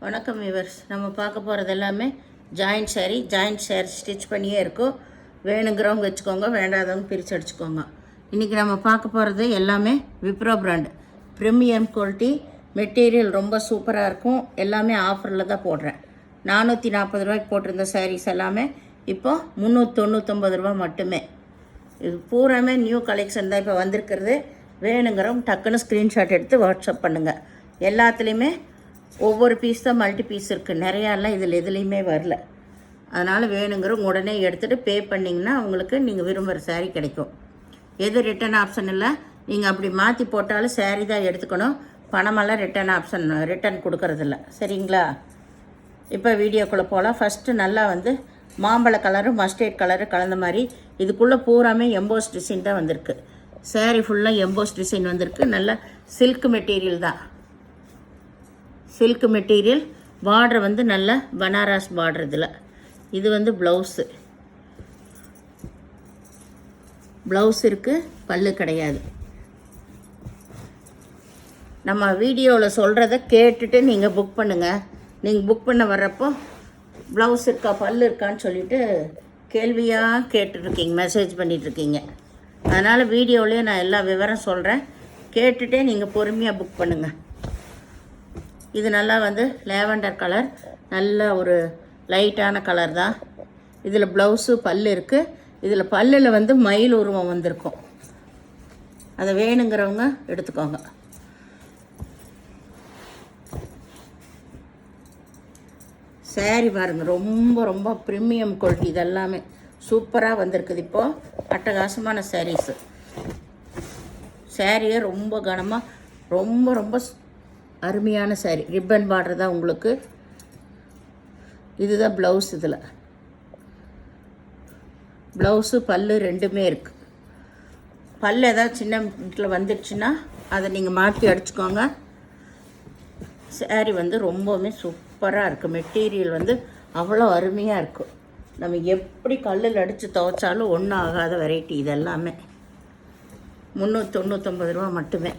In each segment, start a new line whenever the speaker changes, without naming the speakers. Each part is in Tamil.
வணக்கம் வியூவர்ஸ். நம்ம பார்க்க போகிறது எல்லாமே ஜாயிண்ட் சேரீ ஸ்டிச் பண்ணியே இருக்கும். வேணுங்கிறவங்க வச்சுக்கோங்க, வேண்டாதவங்க பிரித்து அடிச்சுக்கோங்க. இன்றைக்கி நம்ம பார்க்க போகிறது எல்லாமே Wipro brand premium quality material, ரொம்ப சூப்பராக இருக்கும். எல்லாமே ஆஃபரில் தான் போடுறேன். 440 ரூபாய்க்கு போட்டிருந்த சாரீஸ் எல்லாமே இப்போ 399 ரூபா மட்டுமே. இது பூராமே நியூ கலெக்ஷன் தான் இப்போ வந்திருக்கிறது. வேணுங்கிறவங்க டக்குன்னு ஸ்க்ரீன்ஷாட் எடுத்து வாட்ஸ்அப் பண்ணுங்கள். எல்லாத்துலேயுமே ஒவ்வொரு பீஸ் தான் மல்டி பீஸ் இருக்குது, நிறையாலாம் இதில் எதுலேயுமே வரல. அதனால் வேணுங்கிறவங்க உடனே எடுத்துகிட்டு பே பண்ணிங்கன்னா உங்களுக்கு நீங்கள் விரும்புகிற சாரீ கிடைக்கும். எது ரிட்டன் ஆப்ஷன் இல்லை, நீங்கள் அப்படி மாற்றி போட்டாலும் சாரீ தான் எடுத்துக்கணும். பணமெல்லாம் ரிட்டன் கொடுக்கறதில்ல, சரிங்களா? இப்போ வீடியோக்குள்ளே போகலாம். ஃபஸ்ட்டு நல்லா மாம்பழ கலரு மஸ்டர்ட் கலரு கலந்த மாதிரி இதுக்குள்ளே பூராமே எம்போஸ் டிசைன் தான் வந்திருக்கு. சாரீ ஃபுல்லாக எம்போஸ் டிசைன் வந்திருக்கு. நல்லா சில்க் மெட்டீரியல் தான். Silk material. பார்டர் நல்ல பனாரஸ் பார்டர். இதில் இது ப்ளவுஸ் இருக்குது, பல்லு கிடையாது. நம்ம வீடியோவில் சொல்கிறத கேட்டுட்டு நீங்கள் புக் பண்ணுங்கள். நீங்கள் புக் பண்ண வர்றப்போ ப்ளவுஸ் இருக்கா பல்லு இருக்கான்னு சொல்லிவிட்டு கேள்வியாக கேட்டுட்ருக்கீங்க, மெசேஜ் பண்ணிகிட்ருக்கீங்க. அதனால் வீடியோவிலே நான் எல்லா விவரம் சொல்கிறேன். கேட்டுகிட்டே நீங்கள் பொறுமையாக புக் பண்ணுங்கள். இது நல்லா லேவண்டர் கலர், நல்ல ஒரு லைட்டான கலர் தான். இதில் ப்ளவுஸு பல்லு இருக்குது. இதில் பல்லில் மயில் உருவம் வந்திருக்கும். அதை வேணுங்கிறவங்க எடுத்துக்கோங்க. சாரீ பாருங்கள், ரொம்ப ரொம்ப ப்ரீமியம் குவாலிட்டி. இதெல்லாமே சூப்பராக வந்திருக்குது. இப்போது அட்டகாசமான சாரீஸு. சாரியே ரொம்ப கனமாக, ரொம்ப ரொம்ப அருமையான சாரீ. ரிப்பன் பார்டர் தான் உங்களுக்கு. இதுதான் ப்ளவுஸ். இதில் ப்ளவுஸு பல்லு ரெண்டுமே இருக்குது. பல்லு ஏதாவது சின்ன வீட்டில் வந்துடுச்சுன்னா அதை நீங்கள் மாற்றி அடிச்சுக்கோங்க. சாரீ ரொம்பவுமே சூப்பராக இருக்குது. மெட்டீரியல் அவ்வளோ அருமையாக இருக்கும். நம்ம எப்படி கல்லில் அடித்து துவைச்சாலும் ஒன்றும் ஆகாத வெரைட்டி. இதெல்லாமே 399 ரூபா மட்டுமே.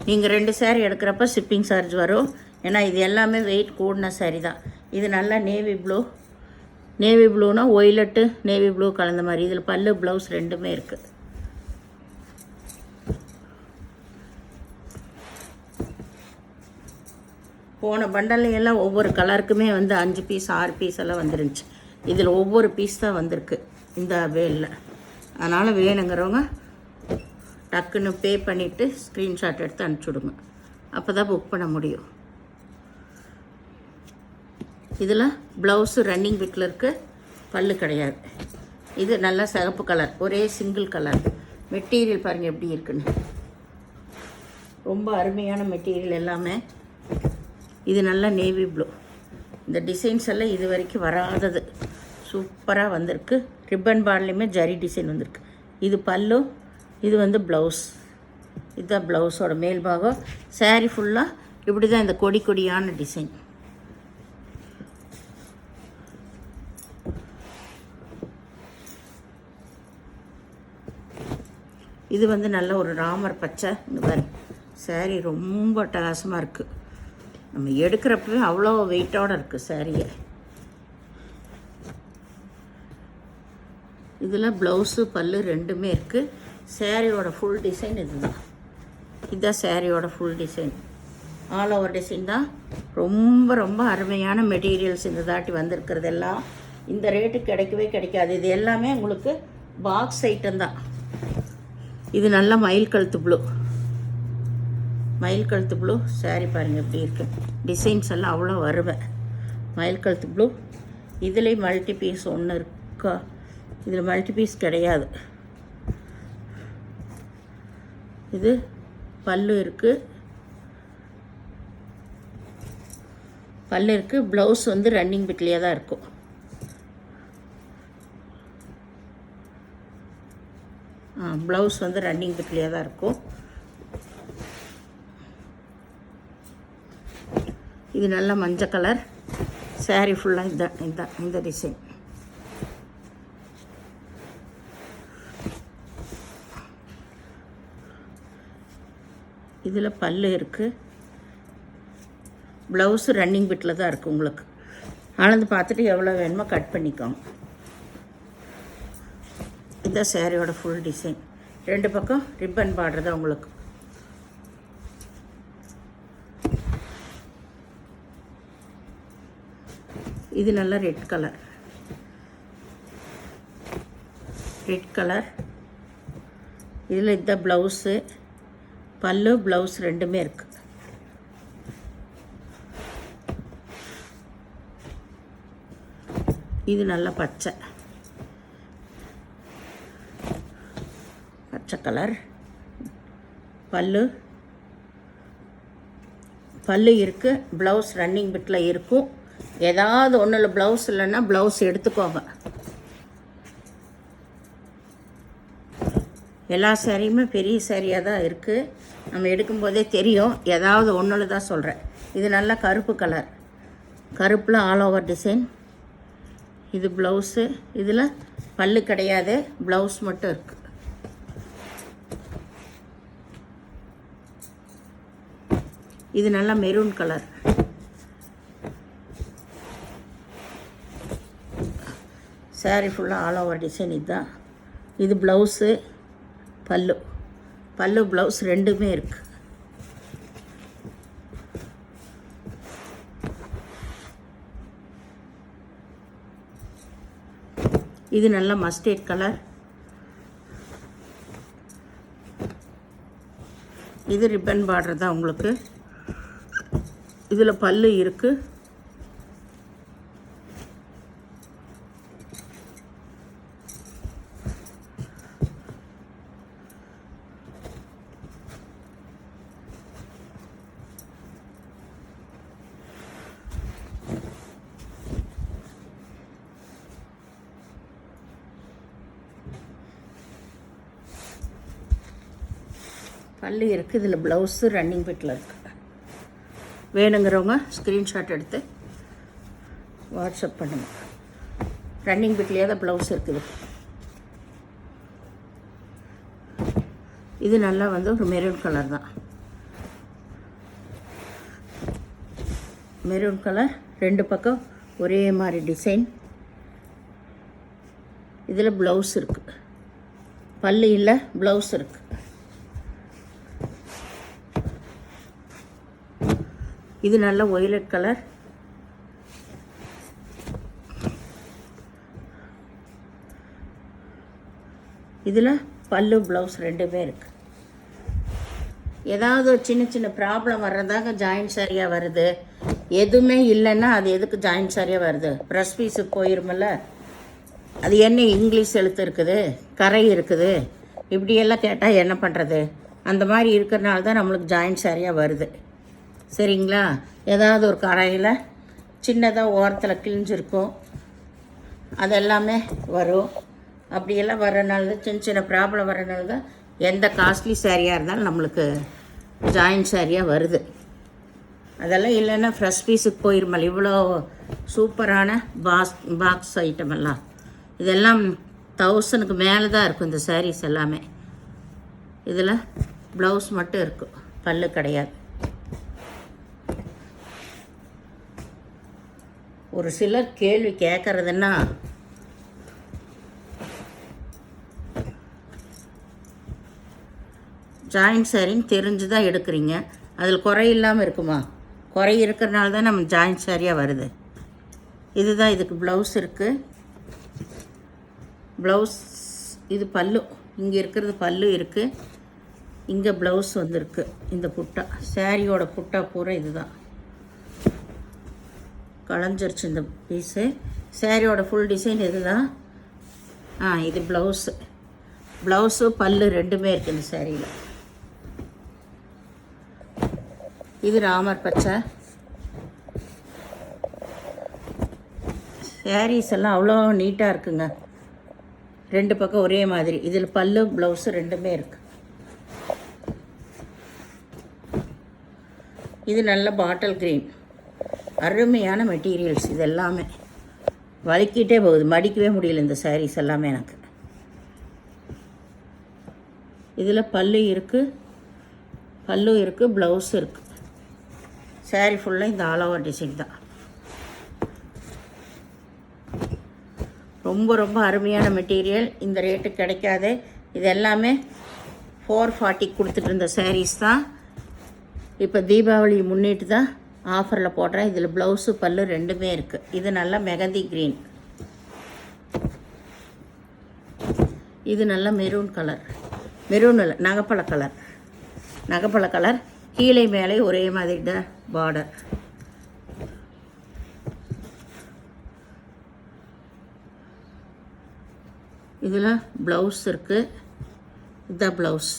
நீங்கள் 2 சாரீ எடுக்கிறப்ப ஷிப்பிங் சார்ஜ் வரும். ஏன்னா இது எல்லாமே வெயிட் கூடின சாரீ தான். இது நல்லா நேவி ப்ளூனா ஒய்லட்டு நேவி ப்ளூ கலந்த மாதிரி. இதில் பல்லு ப்ளவுஸ் ரெண்டுமே இருக்குது. போன பண்டலையெல்லாம் ஒவ்வொரு கலருக்குமே 5 பீஸ் 6 பீஸ் எல்லாம் வந்துருந்துச்சு. இதில் ஒவ்வொரு பீஸ் தான் வந்திருக்கு இந்த வேலில். அதனால் வேணுங்கிறவங்க டக்குன்னு பே பண்ணிவிட்டு ஸ்க்ரீன்ஷாட் எடுத்து அனுப்பிச்சுடுங்க. அப்போ தான் புக் பண்ண முடியும். இதில் ப்ளவுஸு ரன்னிங் பிட்டில் இருக்குது, பல்லு கிடையாது. இது நல்லா சிகப்பு கலர், ஒரே சிங்கிள் கலர். மெட்டீரியல் பாருங்கள் எப்படி இருக்குன்னு. ரொம்ப அருமையான மெட்டீரியல் எல்லாமே. இது நல்லா நேவி ப்ளூ. இந்த டிசைன்ஸ் எல்லாம் இது வரைக்கும் வராதது, சூப்பராக வந்திருக்கு. ரிப்பன் பார்டர்லேயுமே ஜரி டிசைன் வந்திருக்கு. இது பல்லு, இது ப்ளவுஸ். இதுதான் ப்ளவுஸோட மேல் பாகம். சாரீ ஃபுல்லாக இப்படி தான் இந்த கொடியான டிசைன். இது நல்ல ஒரு ராமர் பச்சை. இந்த மாதிரி சாரீ ரொம்ப அட்டகாசமாக இருக்குது. நம்ம எடுக்கிறப்பவே அவ்வளோ வெயிட்டோடு இருக்குது சாரியை. இதில் ப்ளவுஸு பல்லு ரெண்டுமே இருக்குது. சாரியோட ஃபுல் டிசைன் இதுதான் சாரியோட full design. All over design தான். ரொம்ப ரொம்ப அருமையான மெட்டீரியல்ஸ் இந்த தாட்டி வந்திருக்கிறதெல்லாம். இந்த ரேட்டு கிடைக்கவே கிடைக்காது. இது எல்லாமே உங்களுக்கு பாக்ஸ் ஐட்டம் தான். இது நல்லா மயில் கழுத்து ப்ளூ சாரீ பாருங்கள் எப்படி இருக்குது. டிசைன்ஸ் எல்லாம் அவ்வளோ வருவேன். மயில் கழுத்து ப்ளூ. இதுலேயும் மல்டி பீஸ் ஒன்று இருக்கா? இதில் மல்டி பீஸ் கிடையாது. இது பல்லு இருக்குது, ப்ளவுஸ் ரன்னிங் பிட்லேயே தான் இருக்கும். ப்ளவுஸ் ரன்னிங் பிட்லேயே தான் இருக்கும். இது நல்ல மஞ்சள் கலர். சாரீ ஃபுல்லாக இந்த டிசைன். இதில் பல்லு இருக்குது, ப்ளவுஸு ரன்னிங் பிட்டில் தான் இருக்குது உங்களுக்கு. அளந்து பார்த்துட்டு எவ்வளோ வேணுமோ கட் பண்ணிக்கோங்க. இதுதான் சேரீயோட ஃபுல் டிசைன். 2 பக்கம் ரிப்பன் பார்டர் தான் உங்களுக்கு. இது நல்லா ரெட் கலர். இதில் இதுதான் ப்ளவுஸு, பல்லு ப்ளவுஸ் ரெண்டுமே இருக்குது. இது நல்லா பச்சை கலர். பல்லு இருக்குது, ப்ளவுஸ் ரன்னிங் பிட்டில் இருக்கும். ஏதாவது ஒன்றில் ப்ளவுஸ் இல்லைன்னா ப்ளவுஸ் எடுத்துக்கோங்க. எல்லா சாரியுமே பெரிய சாரியாக தான் இருக்குது. நம்ம எடுக்கும்போதே தெரியும். ஏதாவது ஒன்றில் தான் சொல்கிறேன். இது நல்லா கருப்பு கலர். கருப்பில் ஆல் ஓவர் டிசைன். இது ப்ளவுஸு. இதில் பல்லு கிடையாது, ப்ளவுஸ் மட்டும் இருக்குது. இது நல்லா மெரூன் கலர். சாரி ஃபுல்லாக ஆல் ஓவர் டிசைன். இதுதான். இது ப்ளவுஸு, பல்லு ப்ளவுஸ் ரெண்டுமே இருக்குது. இது நல்லா மஸ்டர்ட் கலர். இது ரிப்பன் பார்டர் தான் உங்களுக்கு. இதில் பல்லு இருக்குது. இதில் ப்ளவுஸு ரன்னிங் பிட்டில் இருக்குது. வேணுங்கிறவங்க ஸ்க்ரீன்ஷாட் எடுத்து வாட்ஸ்அப் பண்ணுங்கள். ரன்னிங் பிட்லேயே தான் ப்ளவுஸ் இருக்குது. இது நல்லா ஒரு மெரூன் கலர் தான். Maroon colour. 2 பக்கம் ஒரே மாதிரி டிசைன். இதில் ப்ளவுஸ் இருக்குது. பல்லு இல்லை, ப்ளவுஸ் இருக்குது. இது நல்ல ஒய்லட் கலர். இதில் பல்லு ப்ளவுஸ் ரெண்டுமே இருக்குது. ஏதாவது ஒரு சின்ன ப்ராப்ளம் வர்றதாக ஜாயின்ட் சாரியாக வருது. எதுவுமே இல்லைன்னா அது எதுக்கு ஜாயின்ட் சாரியாக வருது? ப்ரெஸ் பீஸுக்கு போயிருமில்ல. அது என்ன இங்கிலீஷ் எழுத்து இருக்குது, கரை இருக்குது, இப்படியெல்லாம் கேட்டால் என்ன பண்ணுறது? அந்த மாதிரி இருக்கிறனால தான் நம்மளுக்கு ஜாயின்ட் சாரியாக வருது. சரிங்களா? ஏதாவது ஒரு கரையில் சின்னதாக ஓரத்தில் கிழிஞ்சிருக்கும், அதெல்லாமே வரும். அப்படியெல்லாம் வர்றனால தான் சின்ன ப்ராப்ளம் வர்றனால தான் எந்த காஸ்ட்லி சாரியாக இருந்தாலும் நம்மளுக்கு ஜாயின்ட் சாரியாக வருது. அதெல்லாம் இல்லைன்னா ஃப்ரெஷ் பீஸுக்கு போயிருமல். இவ்வளோ சூப்பரான பாக்ஸ் ஐட்டம் எல்லாம் இதெல்லாம் 1000க்கு மேலே தான் இருக்கும் இந்த சாரீஸ் எல்லாமே. இதில் ப்ளவுஸ் மட்டும் இருக்கும், பல்லு கிடையாது. ஒரு சிலர் கேள்வி கேட்குறதுன்னா, ஜாயின்ட் சாரின்னு தெரிஞ்சு தான் எடுக்கிறீங்க, அதில் குறை இல்லாமல் இருக்குமா? குறை இருக்கிறனால தான் நம்ம ஜாயின்ட் சாரியாக வருது. இதுதான் இதுக்கு ப்ளவுஸ் இருக்குது. ப்ளவுஸ் இது பல்லு. இங்கே இருக்கிறது பல்லு இருக்குது. இங்கே ப்ளவுஸ் வந்துருக்கு. இந்த புட்டா, சாரியோட புட்டா பூரா இதுதான். களைஞ்சிருச்சு இந்த பீஸு. சாரியோட ஃபுல் டிசைன் இதுதான். இது ப்ளவுஸு பல்லு ரெண்டுமே இருக்குது இந்த சாரியில். இது ராமர் பச்சை. சாரீஸ் எல்லாம் அவ்வளோ நீட்டாக இருக்குங்க. 2 பக்கம் ஒரே மாதிரி. இதில் பல்லு ப்ளவுஸு ரெண்டுமே இருக்குது. இது நல்ல பாட்டில் க்ரீன். அருமையான மெட்டீரியல்ஸ். இது எல்லாமே வலிக்கிட்டே போகுது, மடிக்கவே முடியல இந்த சாரீஸ் எல்லாமே எனக்கு. இதில் பல்லு இருக்குது, ப்ளவுஸ் இருக்குது. சாரீ ஃபுல்லாக இந்த ஆல் ஓவர் டிசைன் தான். ரொம்ப ரொம்ப அருமையான மெட்டீரியல். இந்த ரேட்டு கிடைக்காது. இது எல்லாமே 440 கொடுத்துட்டு இருந்த சாரீஸ் தான். இப்போ தீபாவளி முன்னிட்டு தான் ஆஃபரில் போடுறேன். இதில் ப்ளவுஸு பல்லு ரெண்டுமே இருக்குது. இது நல்லா மெகந்தி க்ரீன், இது நல்லா மெரூன் கலர், மெரூன் இல்லை நகைப்பழ கலர், நகைப்பழ கலர். கீழே மேலே ஒரே மாதிரி தான் பார்டர். இதில் ப்ளவுஸ் இருக்குது. இதுதான் ப்ளவுஸ்,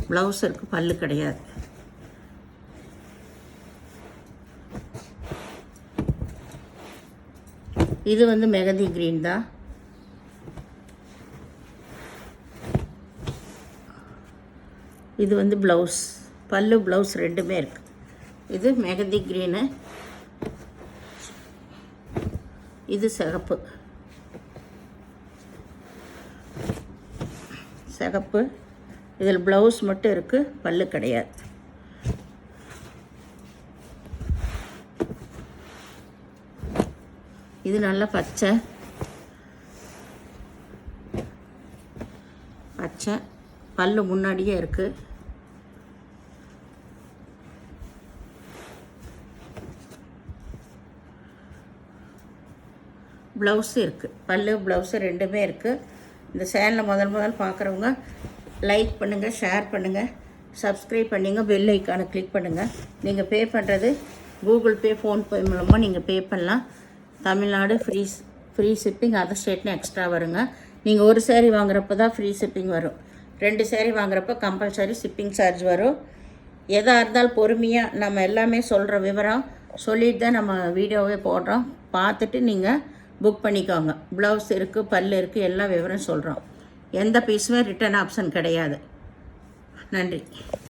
ப்ளவுஸ் இருக்குது, பல்லு கிடையாது. இது வந்து மெகந்தி க்ரீன் தான். இது வந்து ப்ளவுஸ், பல்லு ப்ளவுஸ் ரெண்டுமே இருக்குது. இது மெகந்தி க்ரீனு, இது சிகப்பு, சிகப்பு. இதில் ப்ளவுஸ் மட்டும் இருக்குது, பல்லு கிடையாது. இது நல்ல பச்சை, பச்சை, பல்லு முன்னாடியே இருக்குது. ப்ளவுஸு இருக்குது, பல்லு ப்ளவுஸு ரெண்டுமே இருக்குது. இந்த சேனலை முதல் பார்க்குறவங்க லைக் பண்ணுங்கள், ஷேர் பண்ணுங்கள், சப்ஸ்கிரைப் பண்ணிங்க, பெல் ஐக்கானை கிளிக் பண்ணுங்கள். நீங்கள் பே பண்ணுறது கூகுள் பே, ஃபோன்பே மூலமாக நீங்கள் பே பண்ணலாம். தமிழ்நாடு ஃப்ரீ ஷிப்பிங், அதர் ஸ்டேட்னு எக்ஸ்ட்ரா வருங்க. நீங்கள் ஒரு சேரீ வாங்குறப்ப தான் ஃப்ரீ ஷிப்பிங் வரும். 2 சேரீ வாங்குறப்ப கம்பல்சரி ஷிப்பிங் சார்ஜ் வரும். எதாக இருந்தாலும் பொறுமையாக நம்ம எல்லாமே சொல்கிற விவரம் சொல்லிட்டு தான் நம்ம வீடியோவே போடுறோம். பார்த்துட்டு நீங்கள் புக் பண்ணிக்கோங்க. ப்ளவுஸ் இருக்குது, பல்லு இருக்குது, எல்லா விவரம் சொல்கிறோம். எந்த பீஸுமே ரிட்டர்ன் ஆப்ஷன் கிடையாது. நன்றி.